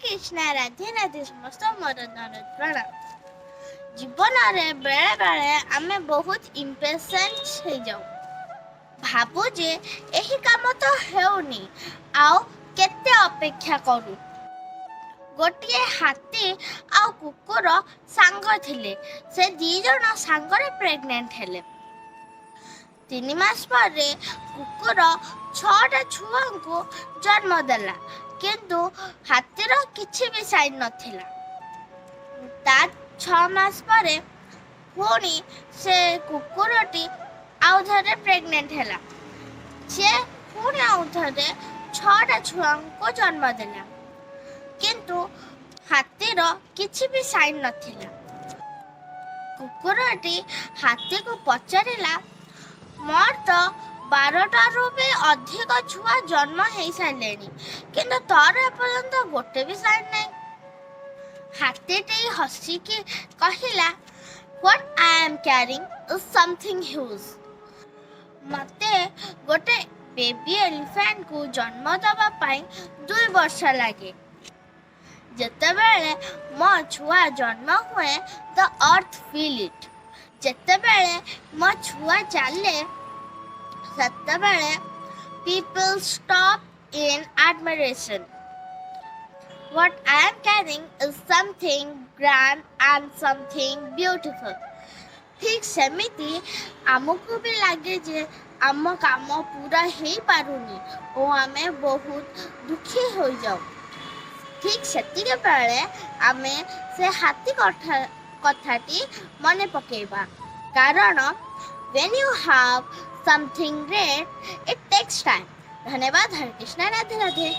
कृष्णा राधे राधे समस्त मोर प्रणाम। जीवन में बेले बेले आमे बहुत इम्पेशेंट हो जाऊ भाबू जे एही काम तो हेउनी आउ केते अपेक्षा करू। गोटे हाथी आउ कुकुर सांग थिले से दी जण सांगरे प्रेग्नेंट हेले। 3 मास पर कुकुर 6टा छुआ को जन्म देला किंतु हाथीर किछि भी साइन नथिला। ता 6 मास पर पुणी से कुकुरटी आउ थरे प्रेग्नेंट हेला। से पुणी आउ थरे 6टा छुआ को जन्म देला किंतु हाथीर किछि भी साइन नथिला। कुकुरटी हाथी को पचारिला मोर तो 12टारू भी अधिक छुआ जन्म हो सारे किंतु तोर एपर्यंत गोटे भी साइन नहीं। हाथीटी हसिकी कहला what I am carrying is something huge. मते गोटे बेबी एलिफेंट को जन्म दबा पाई 2 वर्ष लगे। जेतेबेले मो छुआ जन्म हुए द अर्थ फील इट। जेतेबेले मो छुआ चले सेतेबेले people stop in admiration. What I am carrying is something grand and something beautiful. ठीक सेमिति आमको भी लगे जे आम काम पूरा हो पारुनी और आमे बहुत दुखी हो जाऊ। ठीक सेतिके बेले आमे से हाथी कथाटी मने पकेबा कारण when you have something great it takes time। धन्यवाद। हरे कृष्णा राधे राधे।